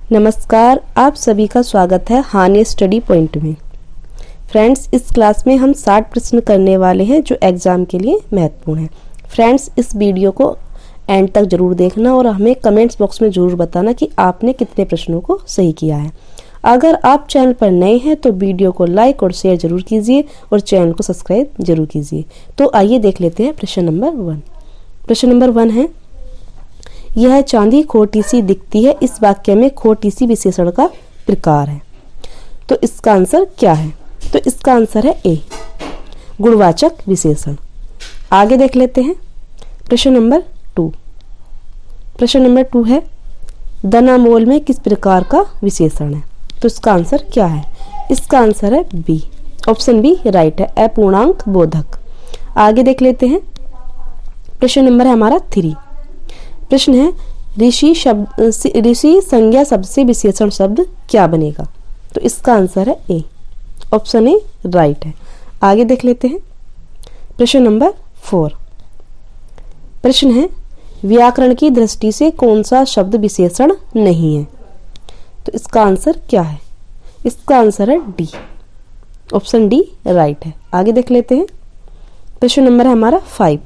नमस्कार, आप सभी का स्वागत है हानि स्टडी पॉइंट में। फ्रेंड्स, इस क्लास में हम 60 प्रश्न करने वाले हैं जो एग्ज़ाम के लिए महत्वपूर्ण हैं। फ्रेंड्स, इस वीडियो को एंड तक जरूर देखना और हमें कमेंट्स बॉक्स में ज़रूर बताना कि आपने कितने प्रश्नों को सही किया है। अगर आप चैनल पर नए हैं तो वीडियो को लाइक और शेयर जरूर कीजिए और चैनल को सब्सक्राइब जरूर कीजिए। तो आइए देख लेते हैं प्रश्न नंबर 1। प्रश्न नंबर 1 है, यह चांदी खोटी सी दिखती है, इस वाक्य में खोटी सी विशेषण का प्रकार है। तो इसका आंसर क्या है? तो इसका आंसर है ए, गुणवाचक विशेषण। आगे देख लेते हैं प्रश्न नंबर 2। प्रश्न नंबर 2 है, दनामोल में किस प्रकार का विशेषण है? तो इसका आंसर क्या है? इसका आंसर है बी, ऑप्शन बी राइट है, अपूर्णांक बोधक। आगे देख लेते हैं प्रश्न नंबर है हमारा 3। प्रश्न है, ऋषि संज्ञा शब्द से विशेषण शब्द क्या बनेगा? तो इसका आंसर है ए, ऑप्शन ए राइट है। आगे देख लेते हैं प्रश्न नंबर 4। प्रश्न है, व्याकरण की दृष्टि से कौन सा शब्द विशेषण नहीं है? तो इसका आंसर क्या है? इसका आंसर है डी, ऑप्शन डी राइट है। आगे देख लेते हैं प्रश्न नंबर है हमारा 5।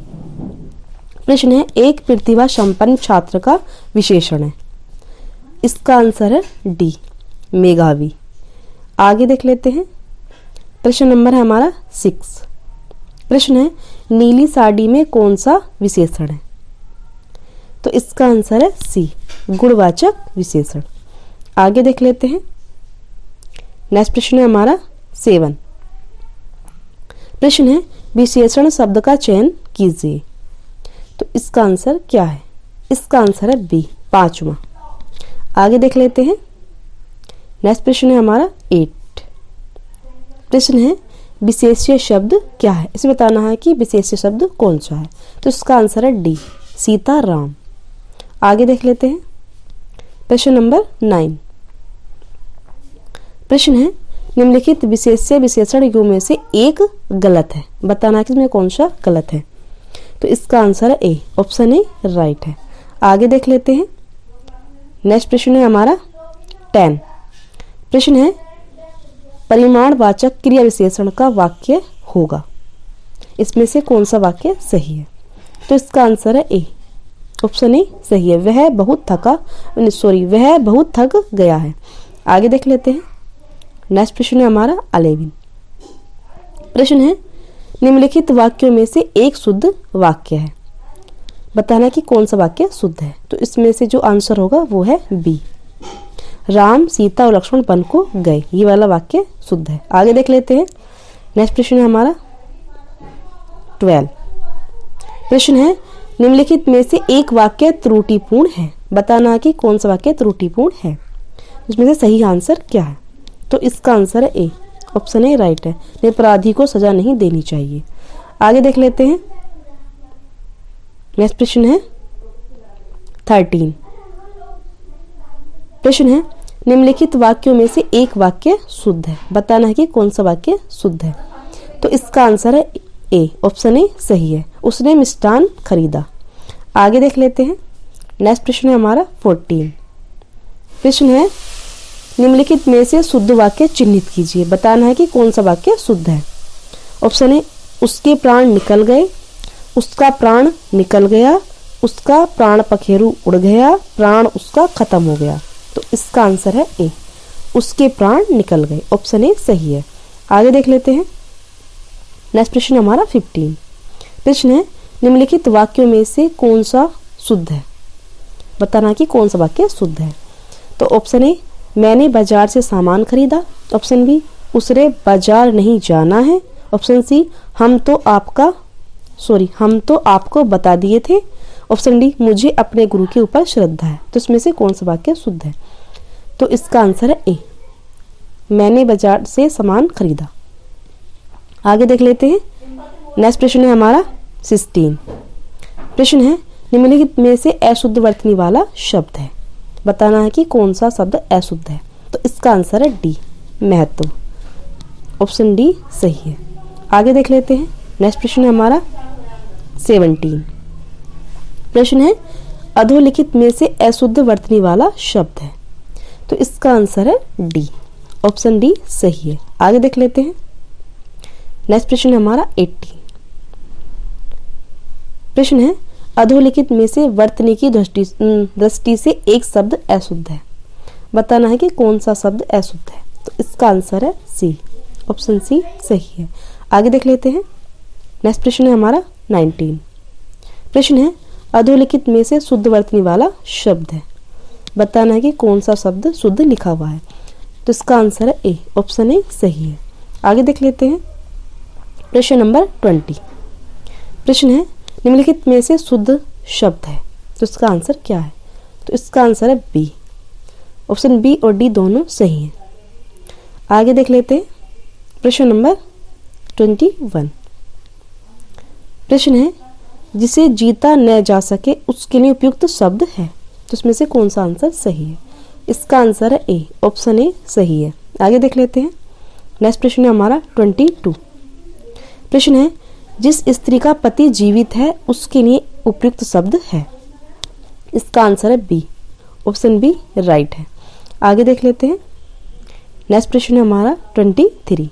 प्रश्न है, एक प्रतिभा संपन्न छात्र का विशेषण है। इसका आंसर है डी, मेधावी। आगे देख लेते हैं प्रश्न नंबर है हमारा 6। प्रश्न है, नीली साड़ी में कौन सा विशेषण है? तो इसका आंसर है सी, गुणवाचक विशेषण। आगे देख लेते हैं नेक्स्ट प्रश्न है हमारा 7। प्रश्न है, विशेषण शब्द का चयन कीजिए। तो इसका आंसर क्या है? इसका आंसर है बी, 5वां। आगे देख लेते हैं नेक्स्ट प्रश्न है हमारा 8। प्रश्न है, विशेष्य शब्द क्या है? इसे बताना है कि विशेष्य शब्द कौन सा है। तो इसका आंसर है डी, सीताराम। आगे देख लेते हैं प्रश्न नंबर 9। प्रश्न है, निम्नलिखित विशेष्य विशेषण युग्म में से एक गलत है, बताना है कि इसमें कौन सा गलत है। तो इसका आंसर है ए, ऑप्शन ए राइट है। आगे देख लेते हैं नेक्स्ट प्रश्न है हमारा 10। प्रश्न है, परिमाणवाचक क्रिया विशेषण का वाक्य होगा, इसमें से कौन सा वाक्य सही है? तो इसका आंसर है ए, ऑप्शन ए सही है, वह बहुत थक गया है। आगे देख लेते हैं नेक्स्ट प्रश्न है हमारा 11। प्रश्न है, निम्नलिखित वाक्यों में से एक शुद्ध वाक्य है, बताना कि कौन सा वाक्य शुद्ध है। तो इसमें से जो आंसर होगा वो है बी, राम सीता और लक्ष्मण वन को गए, ये वाला वाक्य शुद्ध है। आगे देख लेते हैं नेक्स्ट प्रश्न है हमारा 12। प्रश्न है, निम्नलिखित में से एक वाक्य त्रुटिपूर्ण है, बताना कि कौन सा वाक्य त्रुटिपूर्ण है। इसमें से सही आंसर क्या है? तो इसका आंसर है ए, ऑप्शन ए राइट है, अपराधी को सजा नहीं देनी चाहिए। आगे देख लेते हैं नेक्स्ट प्रश्न है 13। प्रश्न है, निम्नलिखित वाक्यों में से एक वाक्य शुद्ध है, बताना है कि कौन सा वाक्य शुद्ध है। तो इसका आंसर है ए, ऑप्शन ए सही है, उसने मिष्ठान खरीदा। आगे देख लेते हैं नेक्स्ट प्रश्न है हमारा 14। प्रश्न है, निम्नलिखित में से शुद्ध वाक्य चिन्हित कीजिए, बताना है कि कौन सा वाक्य शुद्ध है। ऑप्शन ए, उसके प्राण निकल गए, उसका प्राण निकल गया, उसका प्राण पखेरु उड़ गया, प्राण उसका खत्म हो गया। तो इसका आंसर है ए, उसके प्राण निकल गए, ऑप्शन ए सही है। आगे देख लेते हैं नेक्स्ट प्रश्न हमारा 15। प्रश्न है, निम्नलिखित वाक्यों में से कौन सा शुद्ध है, बताना कि कौन सा वाक्य शुद्ध है। तो ऑप्शन ए, मैंने बाजार से सामान खरीदा। ऑप्शन बी, उसने बाजार नहीं जाना है। ऑप्शन सी, हम तो आपको बता दिए थे। ऑप्शन डी, मुझे अपने गुरु के ऊपर श्रद्धा है। तो इसमें से कौन सा वाक्य शुद्ध है? तो इसका आंसर है ए, मैंने बाजार से सामान खरीदा। आगे देख लेते हैं नेक्स्ट प्रश्न है हमारा 16। प्रश्न है, निम्नलिखित में से अशुद्ध वर्तनी वाला शब्द है, बताना है कि कौन सा शब्द अशुद्ध है। तो इसका आंसर है डी, महत्व, ऑप्शन डी सही है। आगे देख लेते हैं नेक्स्ट प्रश्न है हमारा 17। प्रश्न है, अधोलिखित में से अशुद्ध वर्तनी वाला शब्द है, तो इसका आंसर है डी, ऑप्शन डी सही है। आगे देख लेते हैं। नेक्स्ट प्रश्न है हमारा 80। प्रश्न है अधोलिखित में से वर्तनी की दृष्टि से एक शब्द अशुद्ध है, बताना है कि कौन सा शब्द अशुद्ध है। तो इसका आंसर है सी, ऑप्शन सी सही है। आगे देख लेते हैं। नेक्स्ट प्रश्न है हमारा 19। प्रश्न है अधोलिखित में से शुद्ध वर्तनी वाला शब्द है, बताना है कि कौन सा शब्द शुद्ध लिखा हुआ है। तो इसका आंसर है ए, ऑप्शन ए सही है। आगे देख लेते हैं। प्रश्न नंबर 20। प्रश्न है निम्नलिखित में से शुद्ध शब्द है, तो इसका आंसर क्या है। तो इसका आंसर है बी, ऑप्शन बी और डी दोनों सही हैं। आगे देख लेते हैं। प्रश्न नंबर 21। प्रश्न है जिसे जीता न जा सके उसके लिए उपयुक्त शब्द है, तो इसमें से कौन सा आंसर सही है। इसका आंसर है ए, ऑप्शन ए सही है। आगे देख लेते हैं। नेक्स्ट प्रश्न है हमारा 22। प्रश्न है जिस स्त्री का पति जीवित है उसके लिए उपयुक्त शब्द है, इसका आंसर है बी, ऑप्शन बी राइट है। आगे देख लेते हैं। नेक्स्ट प्रश्न है हमारा 23।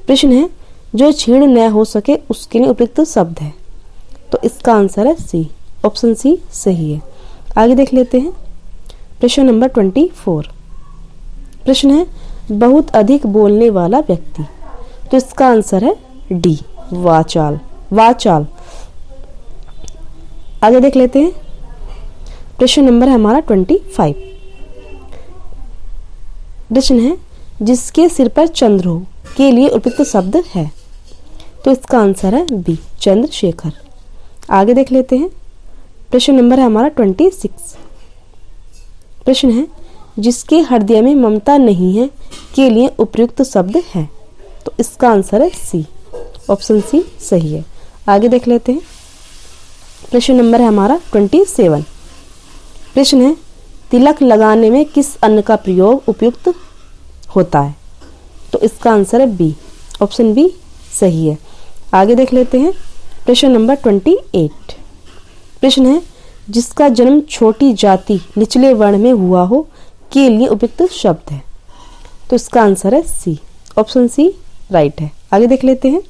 प्रश्न है जो क्षीण न हो सके उसके लिए उपयुक्त शब्द है, तो इसका आंसर है सी, ऑप्शन सी सही है। आगे देख लेते हैं। प्रश्न नंबर 24। प्रश्न है बहुत अधिक बोलने वाला व्यक्ति, तो इसका आंसर है डी, वाचाल। आगे देख लेते हैं। प्रश्न नंबर है हमारा 25। प्रश्न है जिसके सिर पर चंद्र हो के लिए उपयुक्त शब्द है, तो इसका आंसर है बी, चंद्रशेखर। आगे देख लेते हैं। प्रश्न नंबर है हमारा 26। प्रश्न है जिसके हृदय में ममता नहीं है के लिए उपयुक्त शब्द है, तो इसका आंसर है सी, ऑप्शन सी सही है। आगे देख लेते हैं। प्रश्न नंबर है हमारा 27। प्रश्न है तिलक लगाने में किस अन्न का प्रयोग उपयुक्त होता है, तो इसका आंसर है बी, ऑप्शन बी सही है। आगे देख लेते हैं। प्रश्न नंबर 28। प्रश्न है जिसका जन्म छोटी जाति निचले वर्ण में हुआ हो के लिए उपयुक्त शब्द है, तो इसका आंसर है सी, ऑप्शन सी राइट है। आगे देख लेते हैं।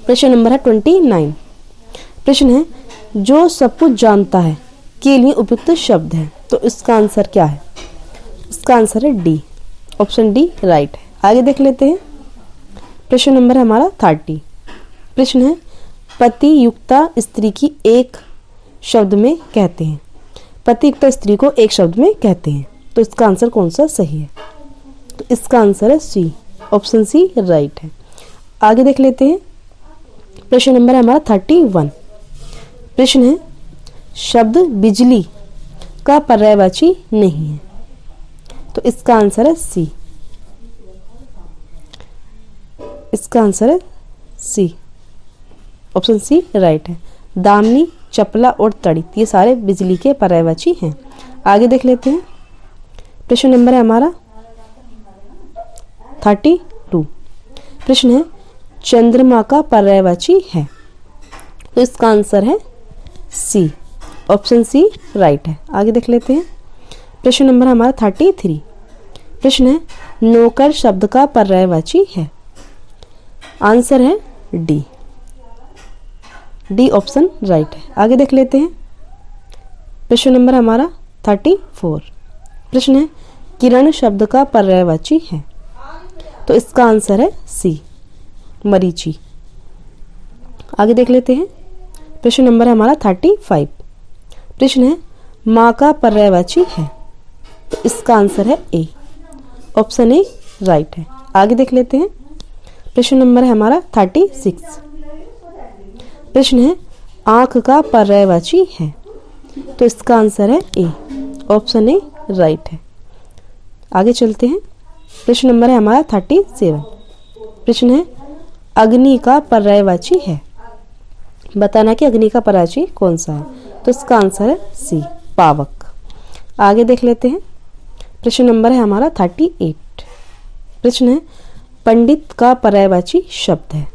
प्रश्न नंबर है 29। प्रश्न है जो सब कुछ जानता है के लिए उपयुक्त शब्द है, तो इसका आंसर क्या है। इसका आंसर है डी, ऑप्शन डी राइट है। आगे देख लेते हैं। प्रश्न नंबर है हमारा 30। प्रश्न है पति युक्ता स्त्री की एक शब्द में कहते हैं, पति युक्ता स्त्री को एक शब्द में कहते हैं, तो इसका आंसर कौन सा सही है। तो इसका आंसर है सी, ऑप्शन सी राइट है। आगे देख लेते हैं। प्रश्न नंबर है हमारा 31। प्रश्न है शब्द बिजली का पर्यायवाची नहीं है, तो इसका आंसर है सी, इसका आंसर है सी, ऑप्शन सी राइट है। दामनी, चपला और तड़ित ये सारे बिजली के पर्यायवाची हैं। आगे देख लेते हैं। प्रश्न नंबर है हमारा 32। प्रश्न है चंद्रमा का पर्यायवाची है, तो इसका आंसर है सी, ऑप्शन सी राइट है। आगे देख लेते हैं। प्रश्न नंबर हमारा 33। प्रश्न है नौकर शब्द का पर्यायवाची है, आंसर है डी, डी ऑप्शन राइट है। आगे देख लेते हैं। प्रश्न नंबर हमारा 34। प्रश्न है किरण शब्द का पर्यायवाची है, तो इसका आंसर है सी, मरीचि। आगे देख लेते हैं। प्रश्न नंबर है हमारा 35। प्रश्न है माँ का पर्यायवाची है, तो इसका आंसर है ए, ऑप्शन ए राइट है। आगे देख लेते हैं। प्रश्न नंबर है हमारा 36। प्रश्न है आंख का पर्यायवाची है, तो इसका आंसर है ए, ऑप्शन ए राइट है। आगे चलते हैं। प्रश्न नंबर है हमारा 37। प्रश्न है अग्नि का पर्यायवाची है, बताना कि अग्नि का पर्यायवाची कौन सा है, तो इसका आंसर है सी, पावक। आगे देख लेते हैं। प्रश्न नंबर है हमारा 38। प्रश्न है पंडित का पर्यायवाची शब्द है,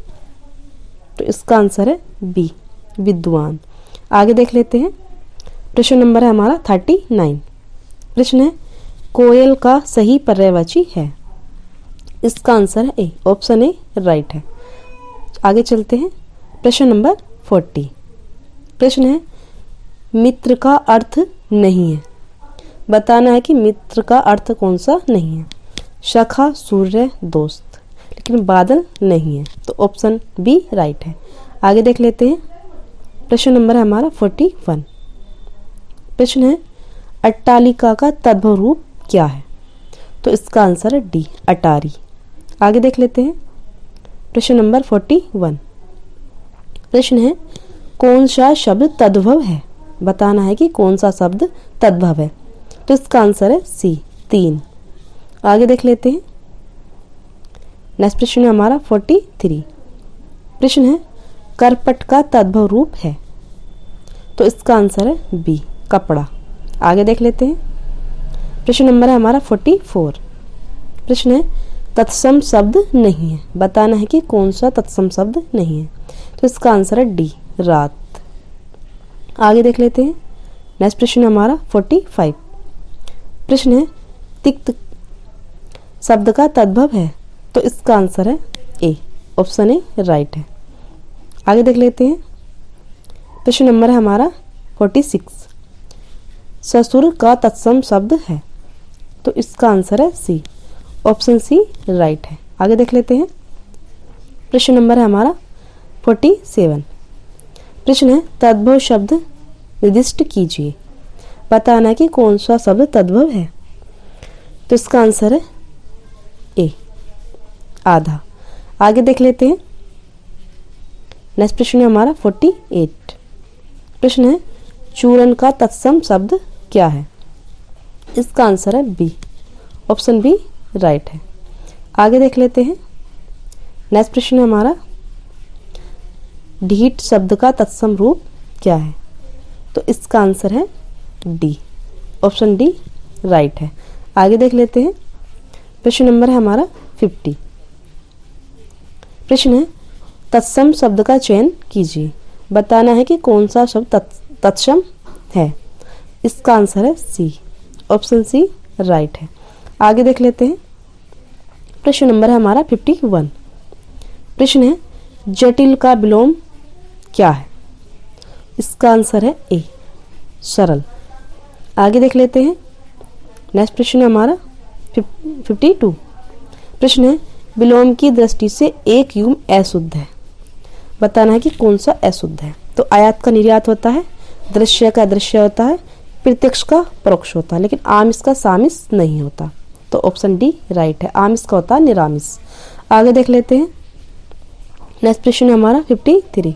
तो इसका आंसर है बी, विद्वान। आगे देख लेते हैं। प्रश्न नंबर है हमारा 39। प्रश्न है कोयल का सही पर्यायवाची है। इसका आंसर है ए, ऑप्शन ए राइट है। आगे चलते हैं। प्रश्न नंबर 40। प्रश्न है मित्र का अर्थ नहीं है। बताना है कि मित्र का अर्थ कौन सा नहीं है। शाखा, सूर्य, दोस्त, लेकिन बादल नहीं है, तो ऑप्शन बी राइट है। आगे देख लेते हैं। प्रश्न नंबर है हमारा 41। प्रश्न है अट्टालिका का तद्भव रूप क्या है। तो इसका आंसर है डी, अटारी। आगे देख लेते हैं। प्रश्न नंबर 41। प्रश्न है कौन सा शब्द तद्भव है। बताना है कि कौन सा शब्द तद्भव है। तो इसका आंसर है सी, 3। आगे देख लेते हैं। नेक्स्ट प्रश्न है हमारा 43। प्रश्न है करपट का तद्भव रूप है। तो इसका आंसर है बी, कपड़ा। आगे देख लेते हैं। प्रश्न नंबर है हमारा 44। प्रश्न है तत्सम शब्द नहीं है। बताना है कि कौन सा तत्सम शब्द नहीं है। तो इसका आंसर है डी, रात। आगे देख लेते हैं। नेक्स्ट प्रश्न हमारा 45। प्रश्न है तिक्त शब्द का तद्भव है। तो इसका आंसर है ए, ऑप्शन ए राइट है। आगे देख लेते हैं। प्रश्न नंबर है हमारा 46। ससुर का तत्सम शब्द है। तो इसका आंसर है सी, ऑप्शन सी राइट है। आगे देख लेते हैं। प्रश्न नंबर है हमारा 47। प्रश्न है तद्भव शब्द निर्दिष्ट कीजिए। बताना है कि कौन सा शब्द तद्भव है। तो इसका आंसर है ए, आधा। आगे देख लेते हैं। नेक्स्ट प्रश्न है हमारा 48। प्रश्न है चूरन का तत्सम शब्द क्या है। इसका आंसर है बी, ऑप्शन बी राइट है। आगे देख लेते हैं। नेक्स्ट प्रश्न है हमारा ढीठ शब्द का तत्सम रूप क्या है। तो इसका आंसर है डी, ऑप्शन डी राइट है। आगे देख लेते हैं। प्रश्न नंबर है हमारा 50। प्रश्न है तत्सम शब्द का चयन कीजिए। बताना है कि कौन सा शब्द तत्सम है। इसका आंसर है सी, ऑप्शन सी राइट है। आगे देख लेते हैं। प्रश्न नंबर है हमारा 51। प्रश्न है जटिल का विलोम क्या है। इसका आंसर है ए, सरल। आगे देख लेते हैं। नेक्स्ट प्रश्न है हमारा 52। प्रश्न है विलोम की दृष्टि से एक युग्म अशुद्ध है। बताना है कि कौन सा अशुद्ध है। तो आयात का निर्यात होता है, दृश्य का दृश्य होता है, प्रत्यक्ष का परोक्ष होता है, लेकिन आमिष का सामिष नहीं होता। तो ऑप्शन डी राइट है। आमिष का होता है निरामिष। आगे देख लेते हैं। नेक्स्ट प्रश्न है हमारा 53।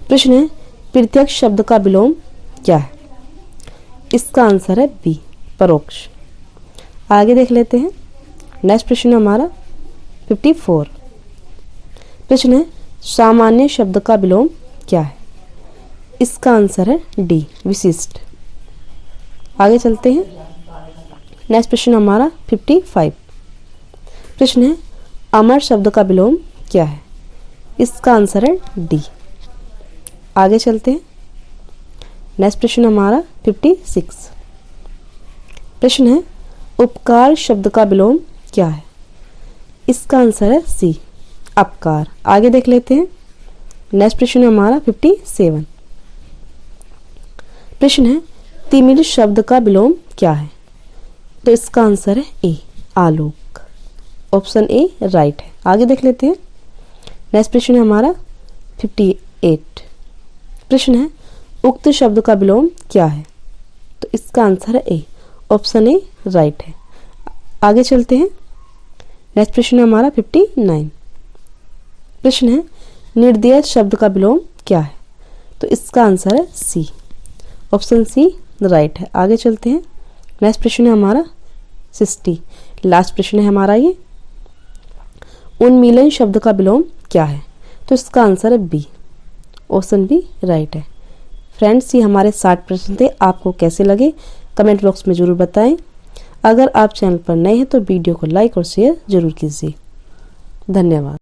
प्रश्न है प्रत्यक्ष शब्द का विलोम क्या है। इसका आंसर है बी, परोक्ष। आगे देख लेते हैं। नेक्स्ट प्रश्न है हमारा 54। प्रश्न है सामान्य शब्द का विलोम क्या है। इसका आंसर है डी, विशिष्ट। आगे चलते हैं। नेक्स्ट प्रश्न हमारा 55। प्रश्न है अमर शब्द का विलोम क्या है। इसका आंसर है डी। आगे चलते हैं। नेक्स्ट प्रश्न हमारा 56। प्रश्न है उपकार शब्द का विलोम क्या है। इसका आंसर है सी, अपकार। आगे देख लेते हैं। नेक्स्ट प्रश्न है हमारा 57। प्रश्न है तिमिर शब्द का विलोम क्या है। तो इसका आंसर है ए, आलोक। ऑप्शन ए राइट है। आगे देख लेते हैं। नेक्स्ट प्रश्न है हमारा 58। प्रश्न है उक्त शब्द का विलोम क्या है। तो इसका आंसर है ए, ऑप्शन ए राइट है। आगे चलते हैं। नेक्स्ट प्रश्न है हमारा 59। प्रश्न है निर्दय शब्द का विलोम क्या है। तो इसका आंसर है सी, ऑप्शन सी राइट है। आगे चलते हैं। नेक्स्ट प्रश्न है हमारा 60। लास्ट प्रश्न है हमारा ये उन्मीलन शब्द का विलोम क्या है। तो इसका आंसर है बी, ऑप्शन बी राइट है। फ्रेंड्स, ये हमारे 60 प्रश्न थे। आपको कैसे लगे कमेंट बॉक्स में ज़रूर बताएं। अगर आप चैनल पर नए हैं तो वीडियो को लाइक और शेयर जरूर कीजिए। धन्यवाद।